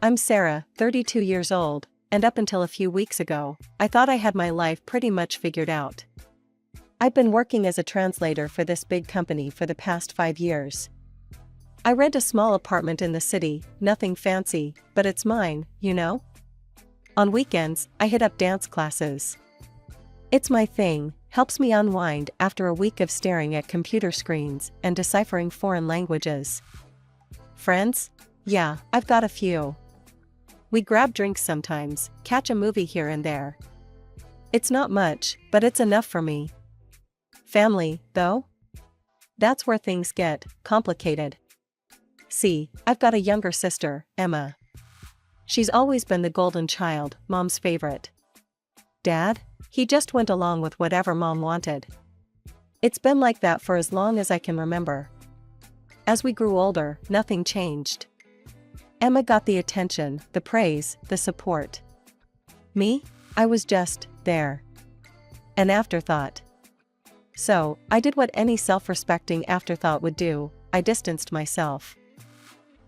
I'm Sarah, 32 years old, and up until a few weeks ago, I thought I had my life pretty much figured out. I've been working as a translator for this big company for the past 5 years. I rent a small apartment in the city, nothing fancy, but it's mine, you know? On weekends, I hit up dance classes. It's my thing, helps me unwind after a week of staring at computer screens and deciphering foreign languages. Friends? Yeah, I've got a few. We grab drinks sometimes, catch a movie here and there. It's not much, but it's enough for me. Family, though? That's where things get complicated. See, I've got a younger sister, Emma. She's always been the golden child, Mom's favorite. Dad? He just went along with whatever Mom wanted. It's been like that for as long as I can remember. As we grew older, nothing changed. Emma got the attention, the praise, the support. Me? I was just there. An afterthought. So, I did what any self-respecting afterthought would do, I distanced myself.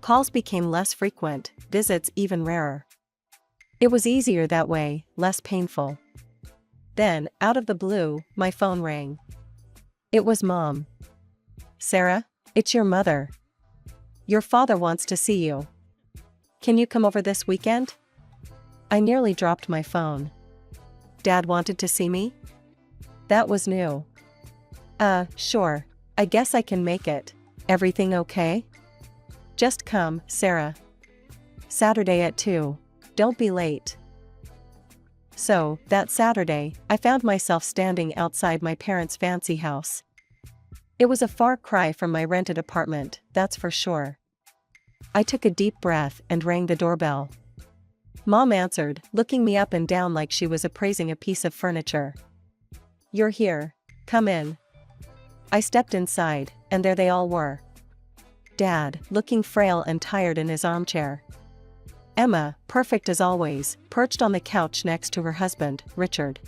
Calls became less frequent, visits even rarer. It was easier that way, less painful. Then, out of the blue, my phone rang. It was Mom. Sarah, it's your mother. Your father wants to see you. Can you come over this weekend? I nearly dropped my phone. Dad wanted to see me? That was new. Sure. I guess I can make it. Everything okay? Just come, Sarah. Saturday at 2. Don't be late. So, that Saturday, I found myself standing outside my parents' fancy house. It was a far cry from my rented apartment, that's for sure. I took a deep breath and rang the doorbell. Mom answered, looking me up and down like she was appraising a piece of furniture. You're here. Come in. I stepped inside, and there they all were. Dad, looking frail and tired in his armchair. Emma, perfect as always, perched on the couch next to her husband, Richard.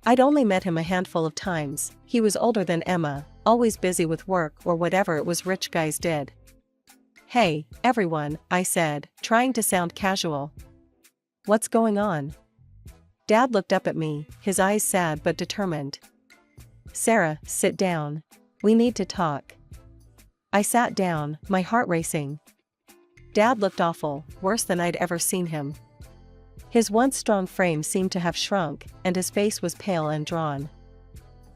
I'd only met him a handful of times. He was older than Emma, always busy with work or whatever it was rich guys did. Hey, everyone, I said, trying to sound casual. What's going on? Dad looked up at me, his eyes sad but determined. Sarah, sit down. We need to talk. I sat down, my heart racing. Dad looked awful, worse than I'd ever seen him. His once strong frame seemed to have shrunk, and his face was pale and drawn.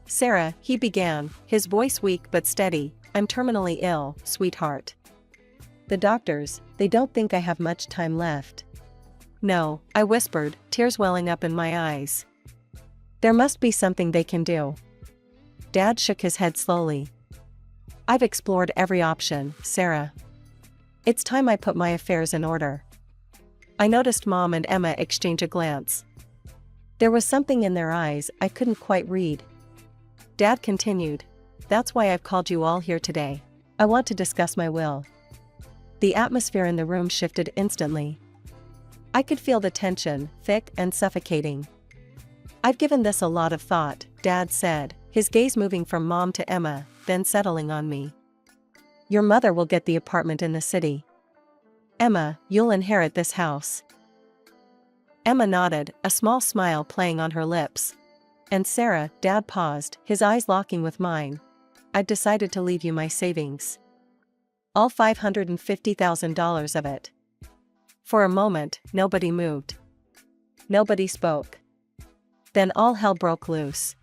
Sarah, he began, his voice weak but steady, I'm terminally ill, sweetheart. The doctors, they don't think I have much time left. No, I whispered, tears welling up in my eyes. There must be something they can do. Dad shook his head slowly. I've explored every option, Sarah. It's time I put my affairs in order. I noticed Mom and Emma exchange a glance. There was something in their eyes I couldn't quite read. Dad continued, that's why I've called you all here today. I want to discuss my will. The atmosphere in the room shifted instantly. I could feel the tension, thick and suffocating. I've given this a lot of thought, Dad said, his gaze moving from Mom to Emma, then settling on me. Your mother will get the apartment in the city. Emma, you'll inherit this house. Emma nodded, a small smile playing on her lips. And Sarah, Dad paused, his eyes locking with mine. I've decided to leave you my savings. All $550,000 of it. For a moment, nobody moved. Nobody spoke. Then all hell broke loose.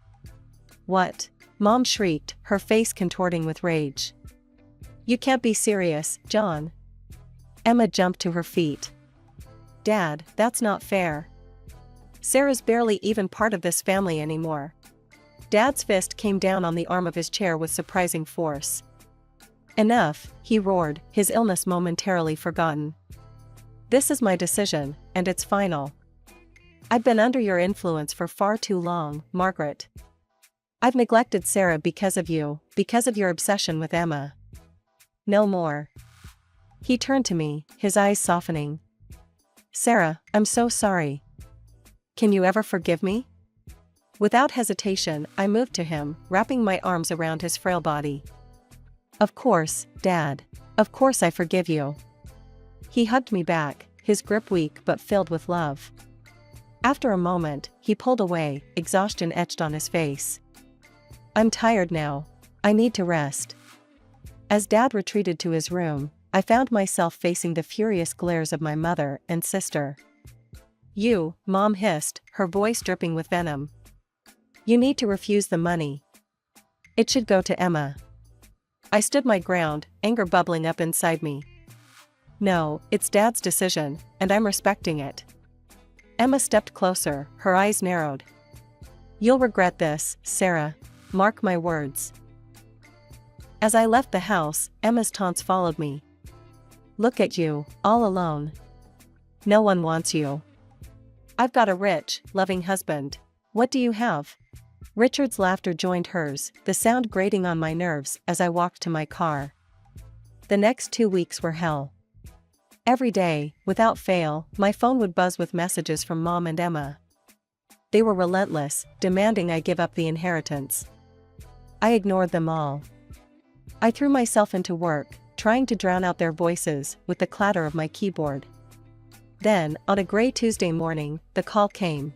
What? Mom shrieked, her face contorting with rage. You can't be serious, John. Emma jumped to her feet. Dad, that's not fair. Sarah's barely even part of this family anymore. Dad's fist came down on the arm of his chair with surprising force. Enough, he roared, his illness momentarily forgotten. This is my decision, and it's final. I've been under your influence for far too long, Margaret. I've neglected Sarah because of you, because of your obsession with Emma. No more. He turned to me, his eyes softening. Sarah, I'm so sorry. Can you ever forgive me? Without hesitation, I moved to him, wrapping my arms around his frail body. Of course, Dad. Of course I forgive you. He hugged me back, his grip weak but filled with love. After a moment, he pulled away, exhaustion etched on his face. "I'm tired now. I need to rest." As Dad retreated to his room, I found myself facing the furious glares of my mother and sister. "You," Mom hissed, her voice dripping with venom. "You need to refuse the money. It should go to Emma." I stood my ground, anger bubbling up inside me. "No, it's Dad's decision, and I'm respecting it." Emma stepped closer, her eyes narrowed. "You'll regret this, Sarah. Mark my words." As I left the house, Emma's taunts followed me. "Look at you, all alone. No one wants you. I've got a rich, loving husband. What do you have?" Richard's laughter joined hers, the sound grating on my nerves as I walked to my car. The next 2 weeks were hell. Every day, without fail, my phone would buzz with messages from Mom and Emma. They were relentless, demanding I give up the inheritance. I ignored them all. I threw myself into work, trying to drown out their voices with the clatter of my keyboard. Then, on a gray Tuesday morning, the call came.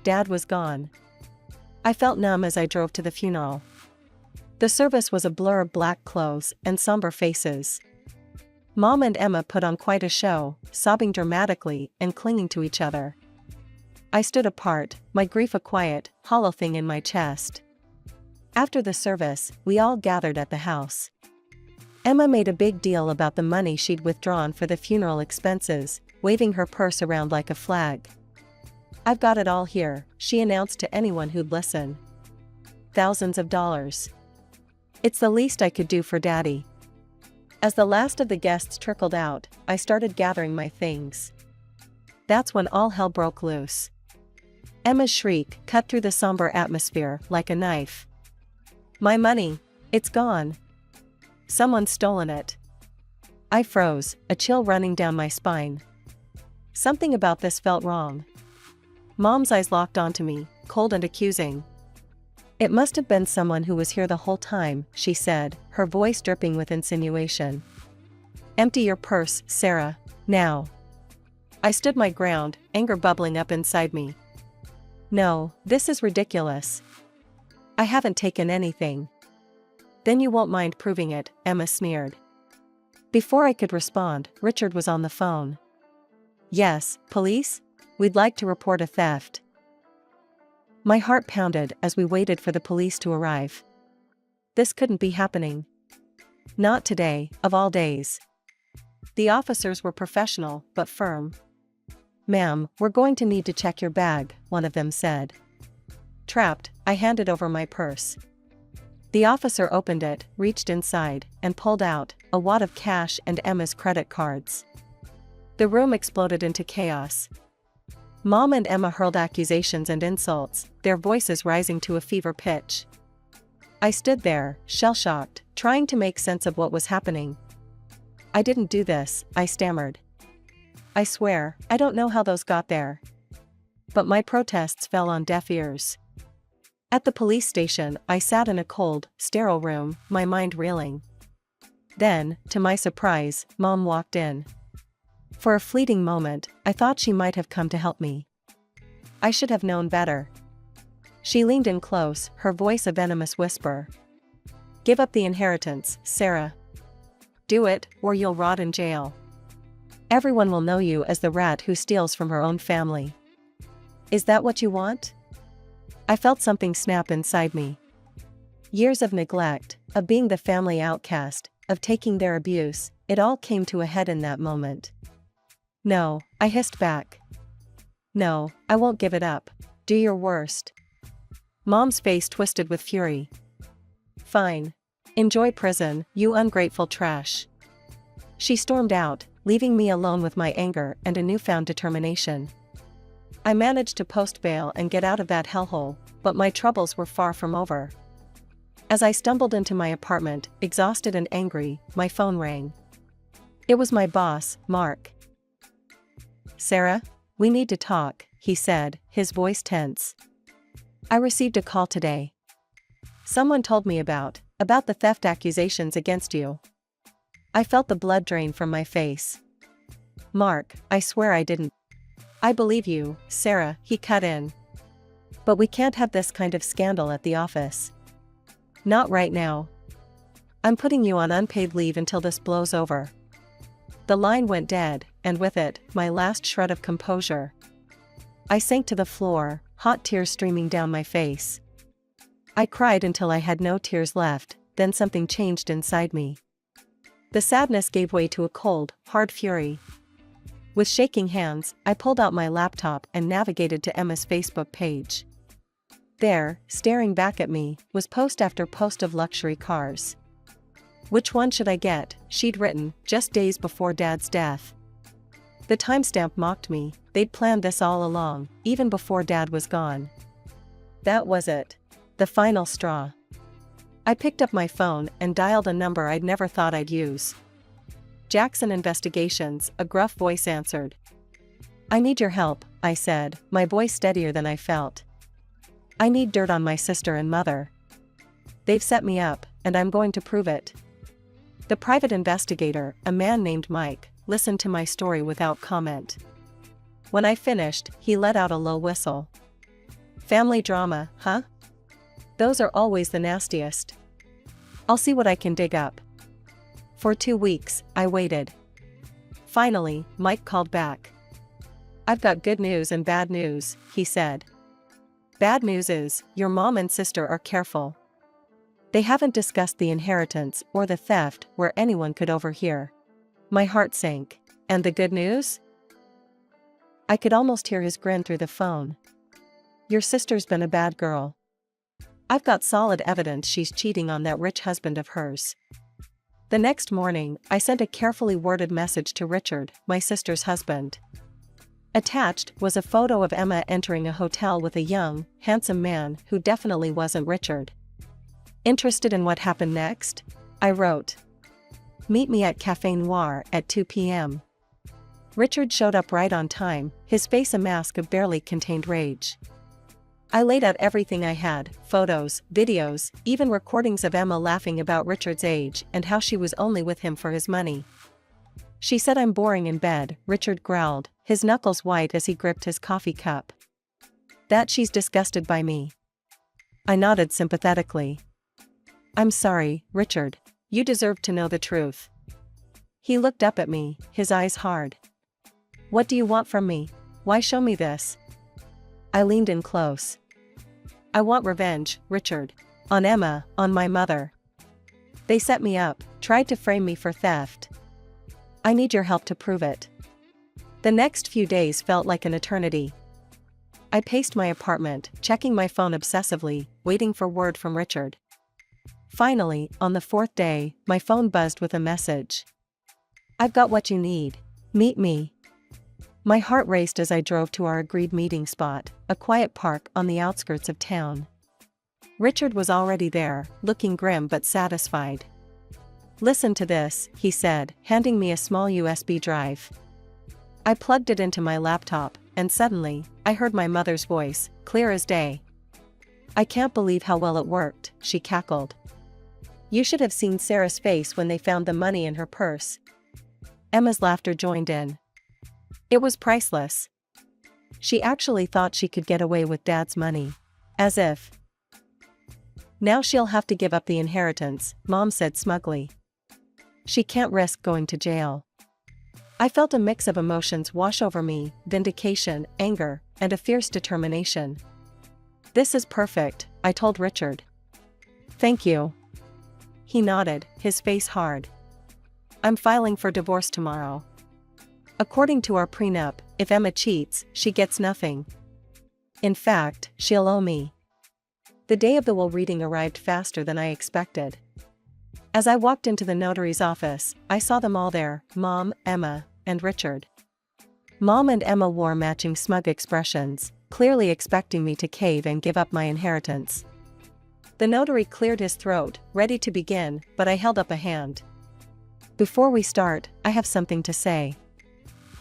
Dad was gone. I felt numb as I drove to the funeral. The service was a blur of black clothes and somber faces. Mom and Emma put on quite a show, sobbing dramatically and clinging to each other. I stood apart, my grief a quiet, hollow thing in my chest. After the service, we all gathered at the house. Emma made a big deal about the money she'd withdrawn for the funeral expenses, waving her purse around like a flag. "I've got it all here," she announced to anyone who'd listen. "Thousands of dollars. It's the least I could do for Daddy." As the last of the guests trickled out, I started gathering my things. That's when all hell broke loose. Emma's shriek cut through the somber atmosphere like a knife. "My money! It's gone! Someone's stolen it!" I froze, a chill running down my spine. Something about this felt wrong. Mom's eyes locked onto me, cold and accusing. "It must have been someone who was here the whole time," she said, her voice dripping with insinuation. "Empty your purse, Sarah, now." I stood my ground, anger bubbling up inside me. "No, this is ridiculous. I haven't taken anything." "Then you won't mind proving it," Emma sneered. Before I could respond, Richard was on the phone. "Yes, police? We'd like to report a theft." My heart pounded as we waited for the police to arrive. This couldn't be happening. Not today, of all days. The officers were professional, but firm. "Ma'am, we're going to need to check your bag," one of them said. Trapped, I handed over my purse. The officer opened it, reached inside, and pulled out a wad of cash and Emma's credit cards. The room exploded into chaos. Mom and Emma hurled accusations and insults, their voices rising to a fever pitch. I stood there, shell-shocked, trying to make sense of what was happening. "I didn't do this," I stammered. "I swear, I don't know how those got there." But my protests fell on deaf ears. At the police station, I sat in a cold, sterile room, my mind reeling. Then, to my surprise, Mom walked in. For a fleeting moment, I thought she might have come to help me. I should have known better. She leaned in close, her voice a venomous whisper. "Give up the inheritance, Sarah. Do it, or you'll rot in jail. Everyone will know you as the rat who steals from her own family. Is that what you want?" I felt something snap inside me. Years of neglect, of being the family outcast, of taking their abuse, it all came to a head in that moment. "No," I hissed back. "No, I won't give it up. Do your worst." Mom's face twisted with fury. "Fine. Enjoy prison, you ungrateful trash." She stormed out, leaving me alone with my anger and a newfound determination. I managed to post bail and get out of that hellhole, but my troubles were far from over. As I stumbled into my apartment, exhausted and angry, my phone rang. It was my boss, Mark. "Sarah, we need to talk," he said, his voice tense. "I received a call today. Someone told me about the theft accusations against you." I felt the blood drain from my face. Mark, I swear I didn't. I believe you, Sarah, he cut in. But we can't have this kind of scandal at the office. Not right now. I'm putting you on unpaid leave until this blows over. The line went dead, and with it, my last shred of composure. I sank to the floor, hot tears streaming down my face. I cried until I had no tears left, then something changed inside me. The sadness gave way to a cold, hard fury. With shaking hands, I pulled out my laptop and navigated to Emma's Facebook page. There, staring back at me, was post after post of luxury cars. Which one should I get, she'd written, just days before Dad's death. The timestamp mocked me, they'd planned this all along, even before Dad was gone. That was it. The final straw. I picked up my phone and dialed a number I'd never thought I'd use. Jackson Investigations, a gruff voice answered. I need your help, I said, my voice steadier than I felt. I need dirt on my sister and mother. They've set me up, and I'm going to prove it. The private investigator, a man named Mike, listened to my story without comment. When I finished, he let out a low whistle. Family drama, huh? Those are always the nastiest. I'll see what I can dig up. For 2 weeks, I waited. Finally, Mike called back. I've got good news and bad news, he said. Bad news is, your mom and sister are careful. They haven't discussed the inheritance or the theft where anyone could overhear. My heart sank. And the good news? I could almost hear his grin through the phone. Your sister's been a bad girl. I've got solid evidence she's cheating on that rich husband of hers. The next morning, I sent a carefully worded message to Richard, my sister's husband. Attached was a photo of Emma entering a hotel with a young, handsome man who definitely wasn't Richard. Interested in what happened next? I wrote. Meet me at Café Noir at 2 p.m. Richard showed up right on time, his face a mask of barely contained rage. I laid out everything I had, photos, videos, even recordings of Emma laughing about Richard's age and how she was only with him for his money. She said I'm boring in bed, Richard growled, his knuckles white as he gripped his coffee cup. That she's disgusted by me. I nodded sympathetically. I'm sorry, Richard. You deserve to know the truth. He looked up at me, his eyes hard. What do you want from me? Why show me this? I leaned in close. I want revenge, Richard. On Emma, on my mother. They set me up, tried to frame me for theft. I need your help to prove it. The next few days felt like an eternity. I paced my apartment, checking my phone obsessively, waiting for word from Richard. Finally, on the 4th day, my phone buzzed with a message. I've got what you need. Meet me. My heart raced as I drove to our agreed meeting spot, a quiet park on the outskirts of town. Richard was already there, looking grim but satisfied. Listen to this, he said, handing me a small USB drive. I plugged it into my laptop, and suddenly, I heard my mother's voice, clear as day. I can't believe how well it worked, she cackled. You should have seen Sarah's face when they found the money in her purse. Emma's laughter joined in. It was priceless. She actually thought she could get away with Dad's money. As if. Now she'll have to give up the inheritance, Mom said smugly. She can't risk going to jail. I felt a mix of emotions wash over me, vindication, anger, and a fierce determination. This is perfect, I told Richard. Thank you. He nodded, his face hard. I'm filing for divorce tomorrow. According to our prenup, if Emma cheats, she gets nothing. In fact, she'll owe me. The day of the will reading arrived faster than I expected. As I walked into the notary's office, I saw them all there, Mom, Emma, and Richard. Mom and Emma wore matching smug expressions, clearly expecting me to cave and give up my inheritance. The notary cleared his throat, ready to begin, but I held up a hand. Before we start, I have something to say.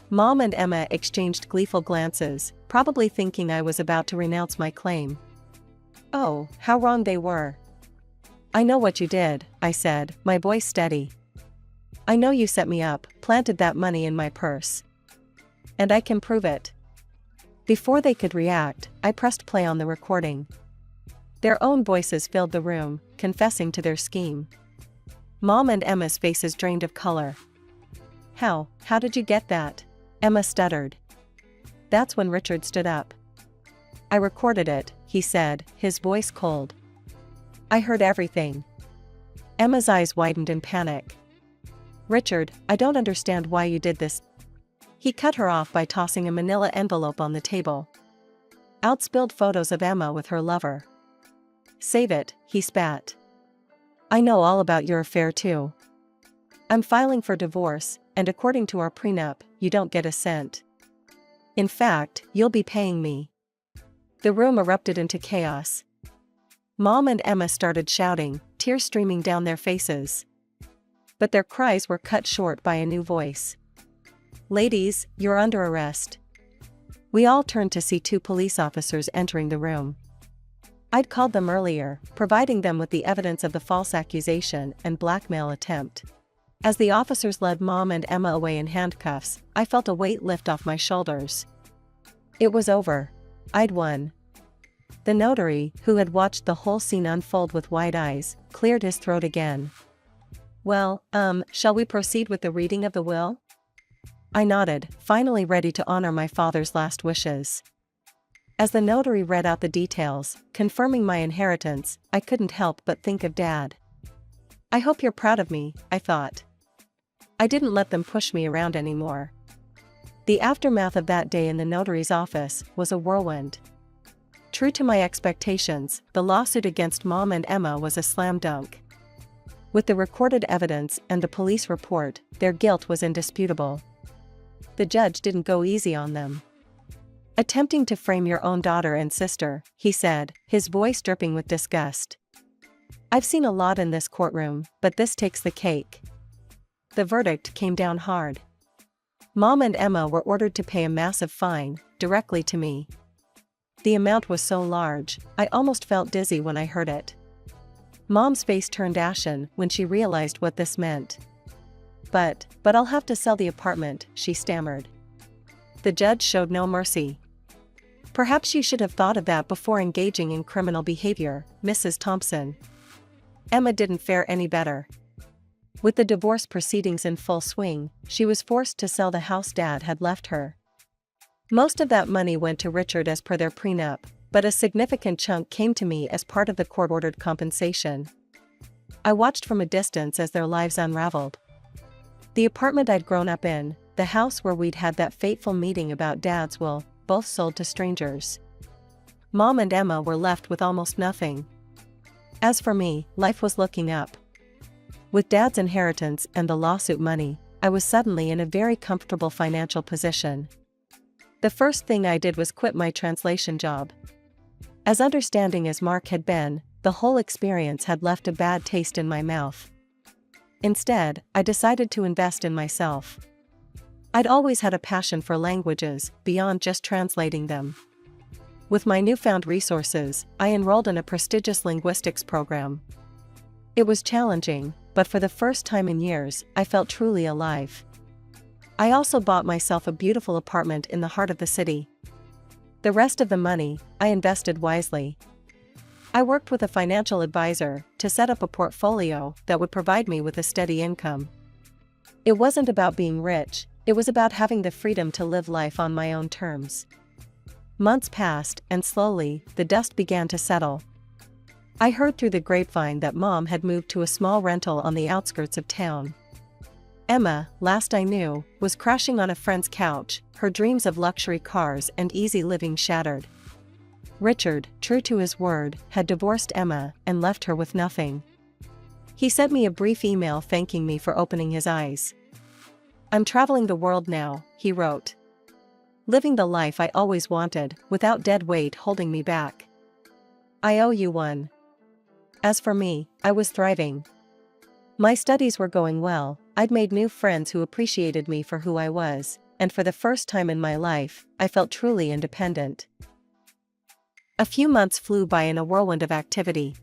Mom and Emma exchanged gleeful glances, probably thinking I was about to renounce my claim. Oh, how wrong they were. I know what you did, I said, my voice steady. I know you set me up, planted that money in my purse. And I can prove it. Before they could react, I pressed play on the recording. Their own voices filled the room, confessing to their scheme. Mom and Emma's faces drained of color. How did you get that? Emma stuttered. That's when Richard stood up. I recorded it, he said, his voice cold. I heard everything. Emma's eyes widened in panic. Richard, I don't understand why you did this. He cut her off by tossing a manila envelope on the table. Out spilled photos of Emma with her lover. Save it, he spat. I know all about your affair too. I'm filing for divorce, and according to our prenup, you don't get a cent. In fact, you'll be paying me. The room erupted into chaos. Mom and Emma started shouting, tears streaming down their faces. But their cries were cut short by a new voice. Ladies, you're under arrest. We all turned to see two police officers entering the room. I'd called them earlier, providing them with the evidence of the false accusation and blackmail attempt. As the officers led Mom and Emma away in handcuffs, I felt a weight lift off my shoulders. It was over. I'd won. The notary, who had watched the whole scene unfold with wide eyes, cleared his throat again. Well, shall we proceed with the reading of the will? I nodded, finally ready to honor my father's last wishes. As the notary read out the details, confirming my inheritance, I couldn't help but think of Dad. I hope you're proud of me, I thought. I didn't let them push me around anymore. The aftermath of that day in the notary's office was a whirlwind. True to my expectations, the lawsuit against Mom and Emma was a slam dunk. With the recorded evidence and the police report, their guilt was indisputable. The judge didn't go easy on them. Attempting to frame your own daughter and sister, he said, his voice dripping with disgust. I've seen a lot in this courtroom, but this takes the cake. The verdict came down hard. Mom and Emma were ordered to pay a massive fine, directly to me. The amount was so large, I almost felt dizzy when I heard it. Mom's face turned ashen when she realized what this meant. But I'll have to sell the apartment, she stammered. The judge showed no mercy. Perhaps you should have thought of that before engaging in criminal behavior, Mrs. Thompson. Emma didn't fare any better. With the divorce proceedings in full swing, she was forced to sell the house Dad had left her. Most of that money went to Richard as per their prenup, but a significant chunk came to me as part of the court-ordered compensation. I watched from a distance as their lives unraveled. The apartment I'd grown up in, the house where we'd had that fateful meeting about Dad's will, both sold to strangers. Mom and Emma were left with almost nothing. As for me, life was looking up. With Dad's inheritance and the lawsuit money, I was suddenly in a very comfortable financial position. The first thing I did was quit my translation job. As understanding as Mark had been, the whole experience had left a bad taste in my mouth. Instead, I decided to invest in myself. I'd always had a passion for languages, beyond just translating them. With my newfound resources, I enrolled in a prestigious linguistics program. It was challenging, but for the first time in years, I felt truly alive. I also bought myself a beautiful apartment in the heart of the city. The rest of the money, I invested wisely. I worked with a financial advisor to set up a portfolio that would provide me with a steady income. It wasn't about being rich, it was about having the freedom to live life on my own terms. Months passed, and slowly, the dust began to settle. I heard through the grapevine that Mom had moved to a small rental on the outskirts of town. Emma, last I knew, was crashing on a friend's couch, her dreams of luxury cars and easy living shattered. Richard, true to his word, had divorced Emma and left her with nothing. He sent me a brief email thanking me for opening his eyes. I'm traveling the world now, he wrote. Living the life I always wanted, without dead weight holding me back. I owe you one. As for me, I was thriving. My studies were going well, I'd made new friends who appreciated me for who I was, and for the first time in my life, I felt truly independent. A few months flew by in a whirlwind of activity.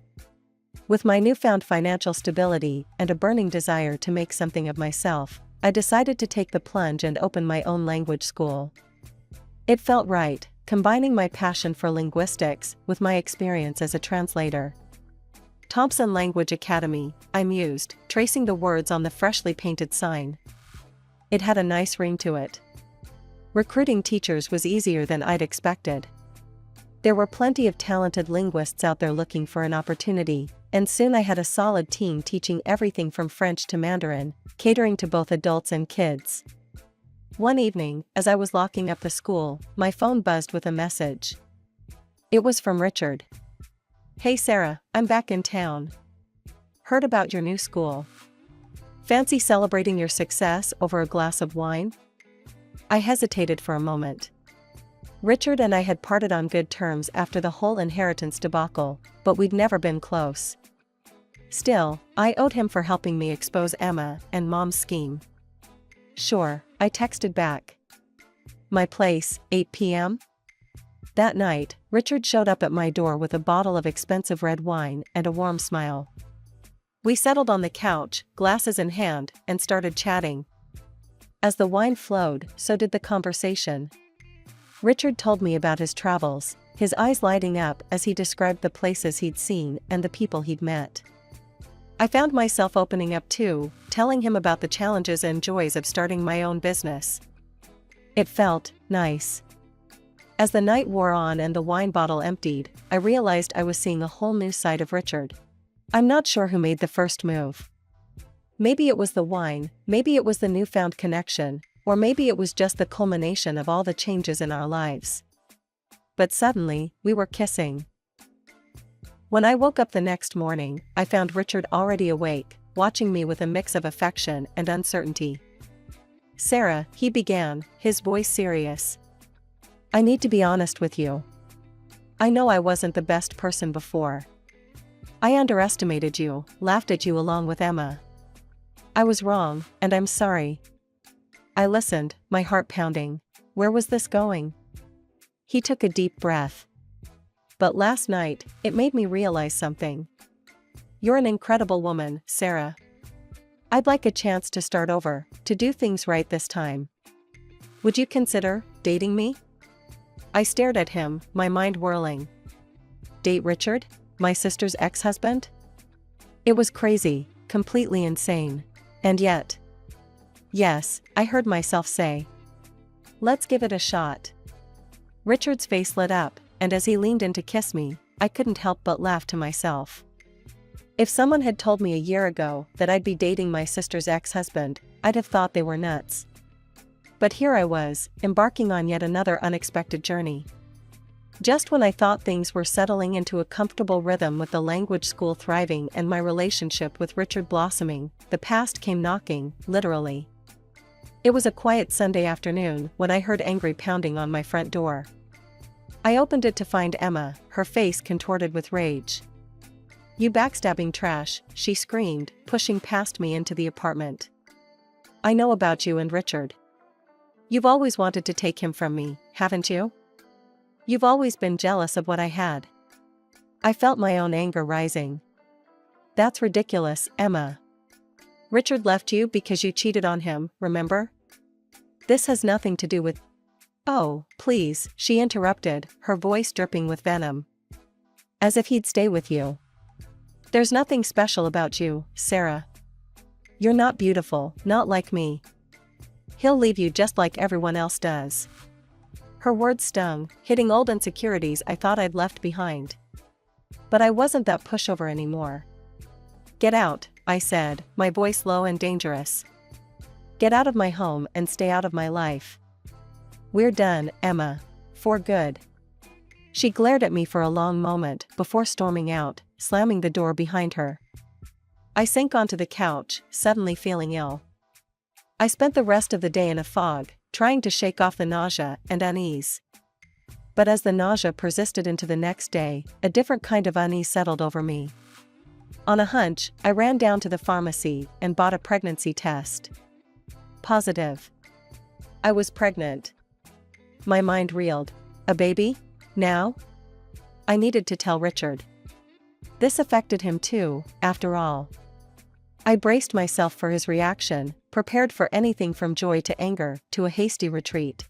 With my newfound financial stability and a burning desire to make something of myself, I decided to take the plunge and open my own language school. It felt right, combining my passion for linguistics with my experience as a translator. Thompson Language Academy, I mused, tracing the words on the freshly painted sign. It had a nice ring to it. Recruiting teachers was easier than I'd expected. There were plenty of talented linguists out there looking for an opportunity, and soon I had a solid team teaching everything from French to Mandarin, catering to both adults and kids. One evening, as I was locking up the school, my phone buzzed with a message. It was from Richard. "Hey Sarah, I'm back in town. Heard about your new school. Fancy celebrating your success over a glass of wine?" I hesitated for a moment. Richard and I had parted on good terms after the whole inheritance debacle, but we'd never been close. Still, I owed him for helping me expose Emma and Mom's scheme. "Sure," I texted back. "My place, 8 p.m.? That night, Richard showed up at my door with a bottle of expensive red wine and a warm smile. We settled on the couch, glasses in hand, and started chatting. As the wine flowed, so did the conversation. Richard told me about his travels, his eyes lighting up as he described the places he'd seen and the people he'd met. I found myself opening up too, telling him about the challenges and joys of starting my own business. It felt nice. As the night wore on and the wine bottle emptied, I realized I was seeing a whole new side of Richard. I'm not sure who made the first move. Maybe it was the wine, maybe it was the newfound connection, or maybe it was just the culmination of all the changes in our lives. But suddenly, we were kissing. When I woke up the next morning, I found Richard already awake, watching me with a mix of affection and uncertainty. "Sarah," he began, his voice serious. "I need to be honest with you. I know I wasn't the best person before. I underestimated you, laughed at you along with Emma. I was wrong, and I'm sorry." I listened, my heart pounding. Where was this going? He took a deep breath. "But last night, it made me realize something. You're an incredible woman, Sarah. I'd like a chance to start over, to do things right this time. Would you consider dating me?" I stared at him, my mind whirling. Date Richard? My sister's ex-husband? It was crazy, completely insane. And yet, yes, I heard myself say. Let's give it a shot. Richard's face lit up, and as he leaned in to kiss me, I couldn't help but laugh to myself. If someone had told me a year ago that I'd be dating my sister's ex-husband, I'd have thought they were nuts. But here I was, embarking on yet another unexpected journey. Just when I thought things were settling into a comfortable rhythm with the language school thriving and my relationship with Richard blossoming, the past came knocking, literally. It was a quiet Sunday afternoon when I heard angry pounding on my front door. I opened it to find Emma, her face contorted with rage. "You backstabbing trash," she screamed, pushing past me into the apartment. "I know about you and Richard. You've always wanted to take him from me, haven't you? You've always been jealous of what I had." I felt my own anger rising. "That's ridiculous, Emma. Richard left you because you cheated on him, remember? This has nothing to do with—" "Oh, please," she interrupted, her voice dripping with venom. "As if he'd stay with you. There's nothing special about you, Sarah. You're not beautiful, not like me. He'll leave you just like everyone else does." Her words stung, hitting old insecurities I thought I'd left behind. But I wasn't that pushover anymore. "Get out," I said, my voice low and dangerous. "Get out of my home and stay out of my life. We're done, Emma. For good." She glared at me for a long moment before storming out, slamming the door behind her. I sank onto the couch, suddenly feeling ill. I spent the rest of the day in a fog, trying to shake off the nausea and unease. But as the nausea persisted into the next day, a different kind of unease settled over me. On a hunch, I ran down to the pharmacy and bought a pregnancy test. Positive. I was pregnant. My mind reeled. A baby? Now? I needed to tell Richard. This affected him too, after all. I braced myself for his reaction, prepared for anything from joy to anger to a hasty retreat.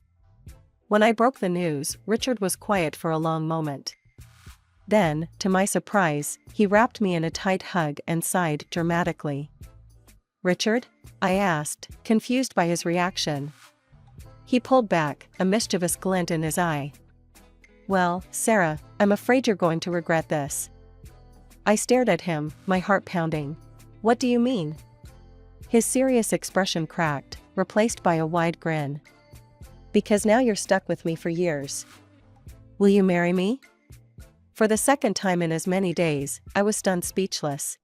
When I broke the news, Richard was quiet for a long moment. Then, to my surprise, he wrapped me in a tight hug and sighed dramatically. "Richard?" I asked, confused by his reaction. He pulled back, a mischievous glint in his eye. "Well, Sarah, I'm afraid you're going to regret this." I stared at him, my heart pounding. "What do you mean?" His serious expression cracked, replaced by a wide grin. "Because now you're stuck with me for years. Will you marry me?" For the second time in as many days, I was stunned speechless.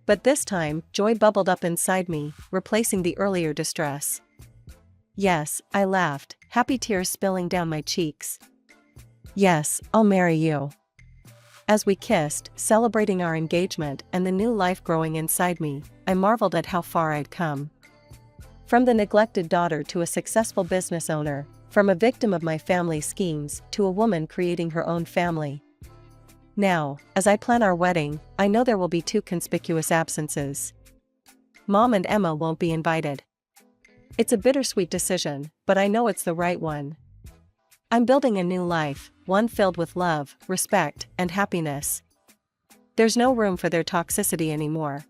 But this time, joy bubbled up inside me, replacing the earlier distress. "Yes," I laughed, happy tears spilling down my cheeks. "Yes, I'll marry you." As we kissed, celebrating our engagement and the new life growing inside me, I marveled at how far I'd come. From the neglected daughter to a successful business owner, from a victim of my family's schemes to a woman creating her own family. Now, as I plan our wedding, I know there will be two conspicuous absences. Mom and Emma won't be invited. It's a bittersweet decision, but I know it's the right one. I'm building a new life, one filled with love, respect, and happiness. There's no room for their toxicity anymore.